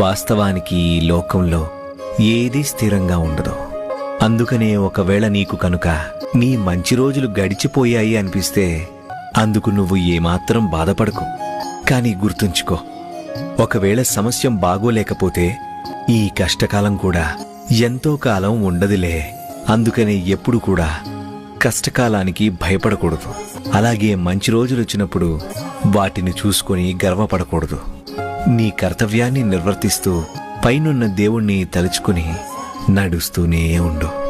వాస్తవానికి ఈ లోకంలో ఏదీ స్థిరంగా ఉండదు. అందుకనే ఒకవేళ నీకు కనుక నీ మంచి రోజులు గడిచిపోయాయి అనిపిస్తే అందుకు నువ్వు ఏమాత్రం బాధపడకు. కానీ గుర్తుంచుకో, ఒకవేళ సమస్య బాగోలేకపోతే ఈ కష్టకాలం కూడా ఎంతో కాలం ఉండదులే. అందుకనే ఎప్పుడు కూడా కష్టకాలానికి భయపడకూడదు. అలాగే మంచి రోజులు వచ్చినప్పుడు వాటిని చూసుకొని గర్వపడకూడదు. నీ కర్తవ్యాన్ని నిర్వర్తిస్తూ పైనున్న దేవుణ్ణి తలుచుకుని నడుస్తూనే ఉండు.